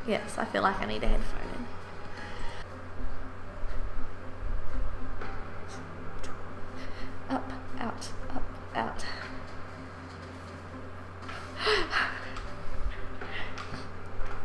Yes, I feel like I need a headphone in. Up, out, up, out.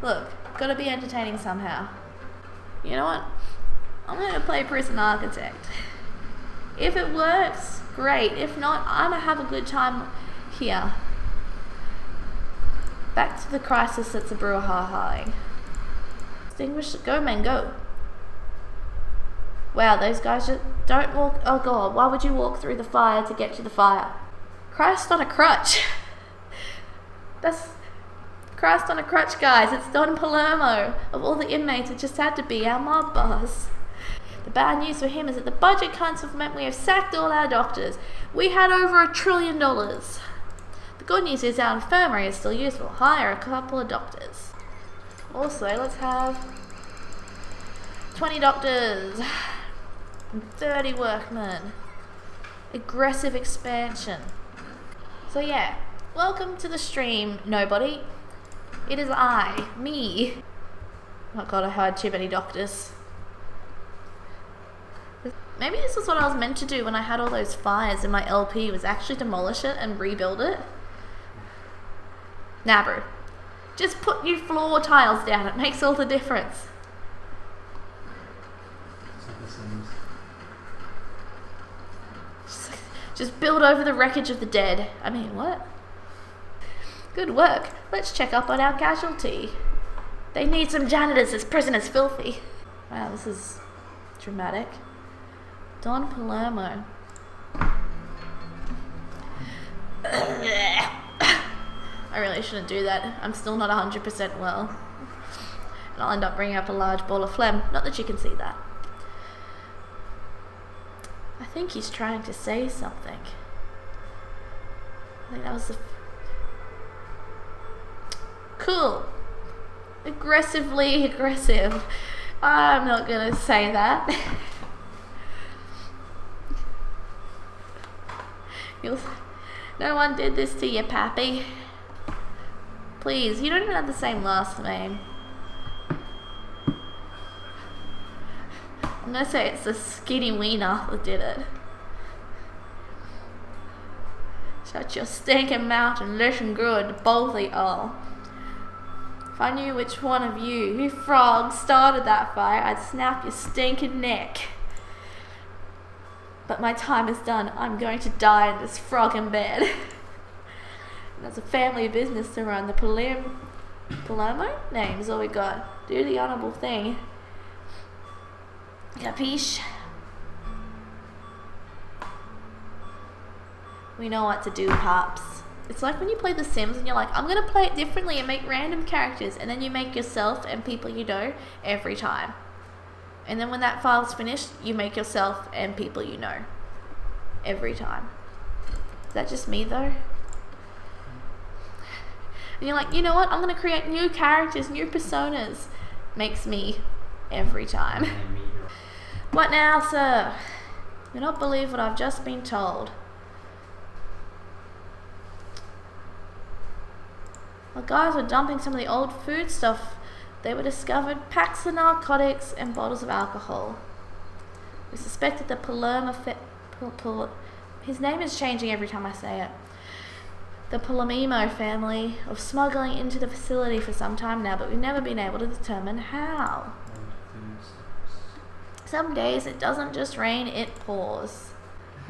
Look, gotta be entertaining somehow. You know what? I'm gonna play Prison Architect. If it works, great. If not, I'm gonna have a good time here. Back to the crisis that's a brouhaha. Extinguish, go men, go. Wow, those guys just don't walk. Oh god, why would you walk through the fire to get to the fire? Christ on a crutch. That's Christ on a crutch, guys. It's Don Palermo. Of all the inmates, it just had to be our mob boss. The bad news for him is that the budget cuts have meant we have sacked all our doctors. We had over $1 trillion. The good news is our infirmary is still useful. Hire a couple of doctors. Also, let's have 20 doctors and 30 workmen. Aggressive expansion. So yeah, welcome to the stream, nobody. It is I, me. Oh god, I hired too many doctors. Maybe this was what I was meant to do when I had all those fires in my LP, was actually demolish it and rebuild it. Nah bro, just put new floor tiles down, it makes all the difference. Just build over the wreckage of the dead. I mean, what? Good work. Let's check up on our casualty. They need some janitors, this prison is filthy. Wow, this is dramatic. Don Palermo. I really shouldn't do that. I'm still not 100% well. And I'll end up bringing up a large ball of phlegm. Not that you can see that. I think he's trying to say something. I think that was the... Cool. Aggressively aggressive. I'm not gonna say that. No one did this to you, Pappy. Please, you don't even have the same last name. I'm gonna say it's the skinny wiener that did it. Shut your stinking mouth and listen good, both of y'all. If I knew which one of you frogs started that fire, I'd snap your stinking neck. But my time is done. I'm going to die in this frog in bed. And that's a family business to run. The Palermo name's all we got. Do the honorable thing. Capiche? We know what to do, Pops. It's like when you play The Sims and you're like, I'm gonna play it differently and make random characters, and then you make yourself and people you know every time. And then when that file's finished, you make yourself and people you know every time. Is that just me though? And you're like, you know what? I'm gonna create new characters, new personas. Makes me every time. What now, sir? You not believe what I've just been told. The guys were dumping some of the old food stuff. They were discovered packs of narcotics and bottles of alcohol. We suspected the Palermo his name is changing every time I say it. The Palermo family of smuggling into the facility for some time now, but we've never been able to determine how. Some days it doesn't just rain, it pours.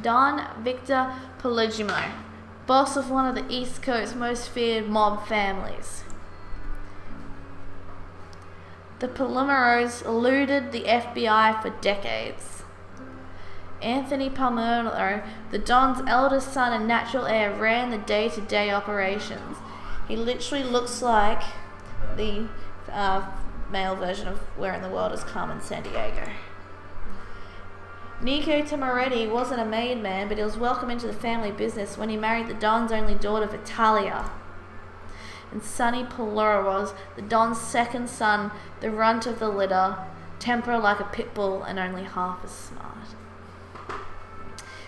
Don Victor Palermo, boss of one of the East Coast's most feared mob families. The Palermos eluded the FBI for decades. Anthony Palermo, the Don's eldest son and natural heir, ran the day-to-day operations. He literally looks like the male version of Where in the World is Carmen Sandiego. Nico Tamaretti wasn't a made man, but he was welcome into the family business when he married the Don's only daughter, Vitalia. And Sonny Palermo was the Don's second son, the runt of the litter, temper like a pit bull and only half as smart.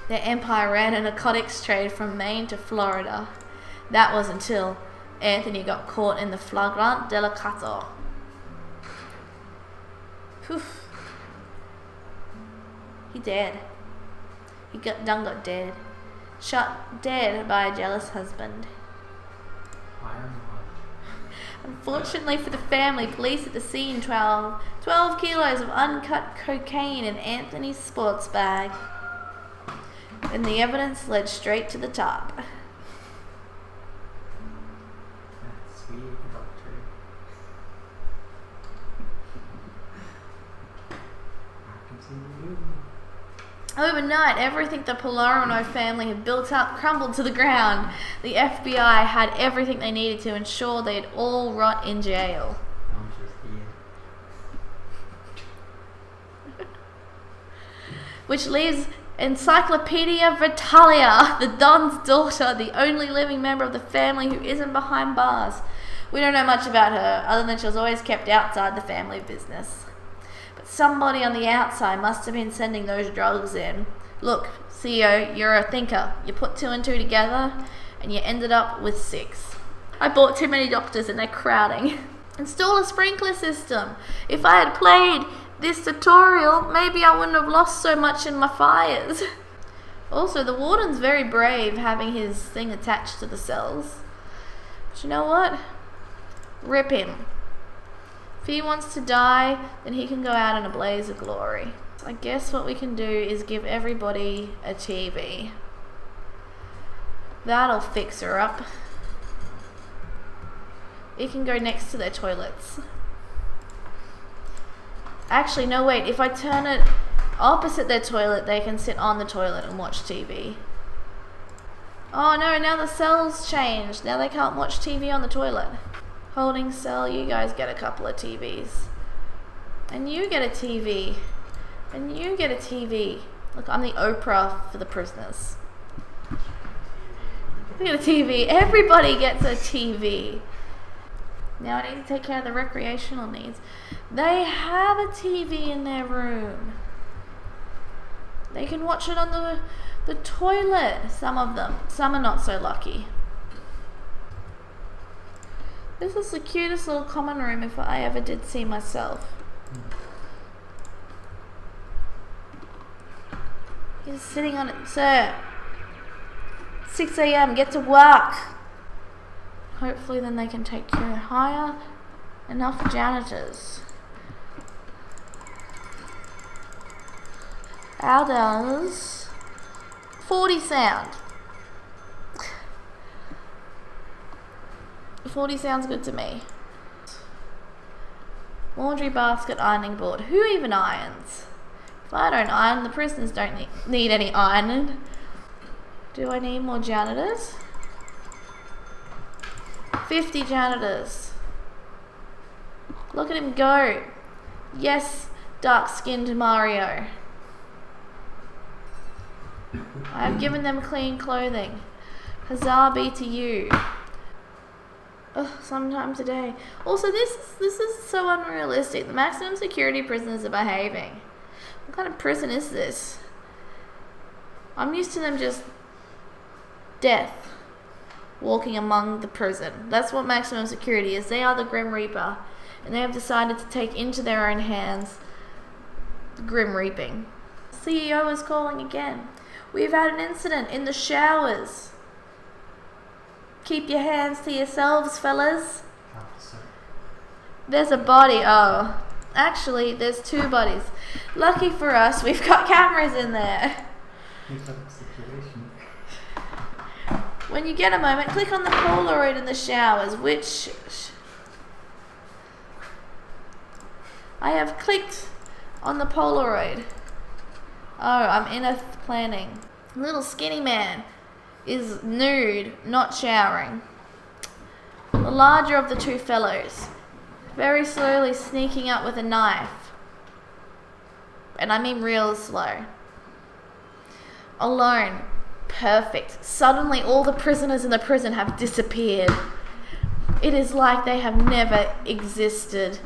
Their empire ran a narcotics trade from Maine to Florida. That was until Anthony got caught in the flagrant delicato. Whew. He dead. He got dead. Shot dead by a jealous husband. Unfortunately for the family, police at the scene 12 kilos of uncut cocaine in Anthony's sports bag. And the evidence led straight to the top. That's sweet, doctor. I can see you. Overnight, everything the Palermo family had built up crumbled to the ground. The FBI had everything they needed to ensure they'd all rot in jail. I'm just here. Which leaves Encyclopedia Vitalia, the Don's daughter, the only living member of the family who isn't behind bars. We don't know much about her, other than she was always kept outside the family business. But somebody on the outside must have been sending those drugs in. Look, CEO, you're a thinker. You put 2 and 2 together, and you ended up with 6. I bought too many doctors and they're crowding. Install a sprinkler system. If I had played this tutorial, maybe I wouldn't have lost so much in my fires. Also, the warden's very brave having his thing attached to the cells. But you know what? Rip him. If he wants to die, then he can go out in a blaze of glory. So I guess what we can do is give everybody a TV. That'll fix her up. It can go next to their toilets. Actually, no, wait. If I turn it opposite their toilet, they can sit on the toilet and watch TV. Oh no, now the cell's changed. Now they can't watch TV on the toilet. Holding cell, you guys get a couple of TVs. And you get a TV. And you get a TV. Look, I'm the Oprah for the prisoners. Look at a TV. Everybody gets a TV. Now I need to take care of the recreational needs. They have a TV in their room. They can watch it on the toilet, some of them. Some are not so lucky. This is the cutest little common room if I ever did see myself. He's sitting on it. Sir, 6 a.m. Get to work. Hopefully then they can take care. Hire enough janitors. How does 40 sound? 40 sounds good to me. Laundry basket, ironing board. Who even irons? If I don't iron, the prisoners don't need any ironing. Do I need more janitors? 50 janitors. Look at him go. Yes, dark-skinned Mario. I have given them clean clothing. Huzzah be to you. Ugh, sometime today. Also, this is so unrealistic. The maximum security prisoners are behaving. What kind of prison is this? I'm used to them just death walking among the prison. That's what maximum security is. They are the Grim Reaper, and they have decided to take into their own hands the Grim Reaping. CEO is calling again. We've had an incident in the showers. Keep your hands to yourselves, fellas. There's a body. Oh, actually, there's 2 bodies. Lucky for us, we've got cameras in there. When you get a moment, click on the Polaroid in the showers, which I have clicked on the Polaroid. Oh, I'm in a planning. Little skinny man is nude, not showering. The larger of the 2 fellows, very slowly sneaking up with a knife. And I mean real slow. Alone. Perfect. Suddenly all the prisoners in the prison have disappeared. It is like they have never existed.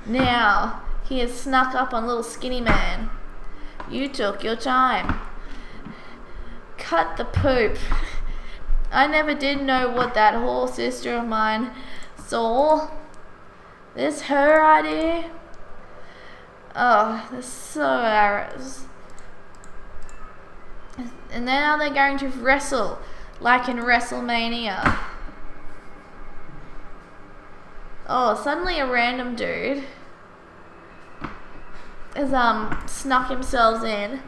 Now, he has snuck up on little skinny man. You took your time. Cut the poop. I never did know what that whore sister of mine saw. This her idea? Oh, they're so arrows. And now they're going to wrestle, like in WrestleMania. Oh, suddenly a random dude has snuck himself in.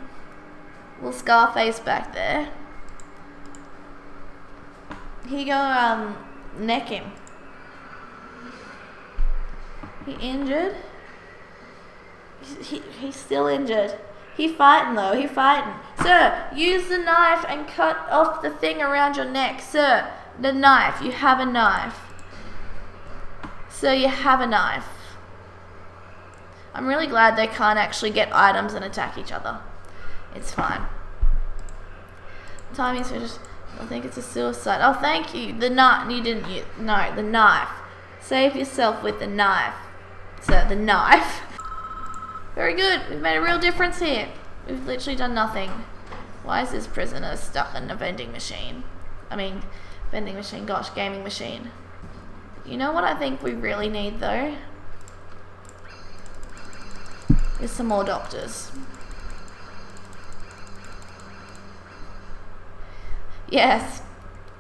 Little Scarface back there. He go neck him. He injured. He's still injured. He fighting though. He fighting. Sir, use the knife and cut off the thing around your neck. Sir, the knife. You have a knife. Sir, you have a knife. I'm really glad they can't actually get items and attack each other. It's fine. Timing's finished. I think it's a suicide. Oh, thank you. The knife. You didn't use. No, the knife. Save yourself with the knife. Sir, the knife. Very good. We've made a real difference here. We've literally done nothing. Why is this prisoner stuck in a vending machine? Gosh, gaming machine. You know what I think we really need though? Is some more doctors. Yes.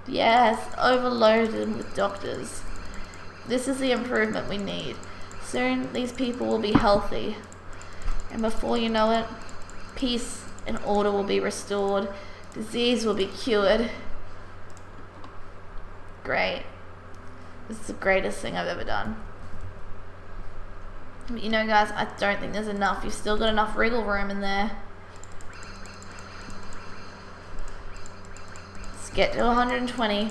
Yes. Overloaded with doctors. This is the improvement we need. Soon these people will be healthy. And before you know it, peace and order will be restored. Disease will be cured. Great. This is the greatest thing I've ever done. But you know guys, I don't think there's enough. You've still got enough wriggle room in there. Let's get to 120.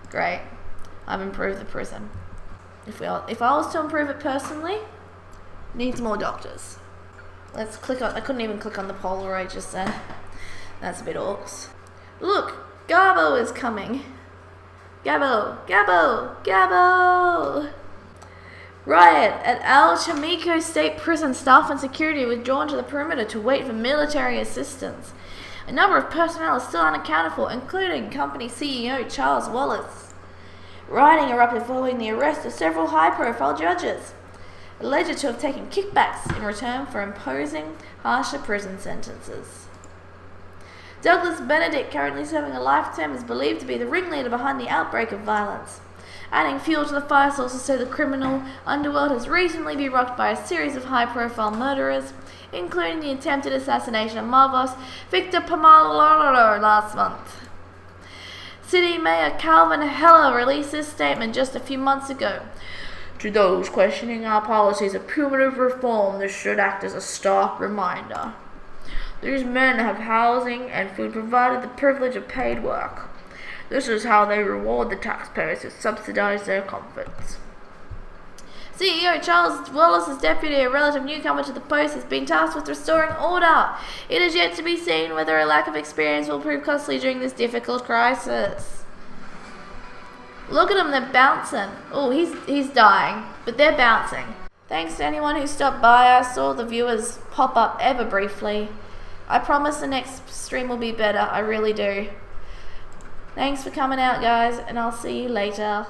Great. I've improved the prison. If I was to improve it personally, needs more doctors. Let's click on, I couldn't even click on the Polaroid just then. That's a bit orcs. Look, Garbo is coming. Gabo, Gabo, Gabo! Riot at El Chamico State Prison. Staff and security withdrawn to the perimeter to wait for military assistance. A number of personnel is still unaccounted for, including company CEO Charles Wallace. Rioting erupted following the arrest of several high-profile judges, alleged to have taken kickbacks in return for imposing harsher prison sentences. Douglas Benedict, currently serving a life term, is believed to be the ringleader behind the outbreak of violence. Adding fuel to the fire, sources say the criminal underworld has recently been rocked by a series of high-profile murderers, including the attempted assassination of Marvos Victor Pamaloro last month. City Mayor Calvin Heller released this statement just a few months ago. To those questioning our policies of punitive reform, this should act as a stark reminder. These men have housing and food, provided the privilege of paid work. This is how they reward the taxpayers who subsidize their comforts. CEO Charles Wallace's deputy, a relative newcomer to the post, has been tasked with restoring order. It is yet to be seen whether a lack of experience will prove costly during this difficult crisis. Look at them, they're bouncing. Oh, he's dying, but they're bouncing. Thanks to anyone who stopped by. I saw the viewers pop up ever briefly. I promise the next stream will be better, I really do. Thanks for coming out guys, and I'll see you later.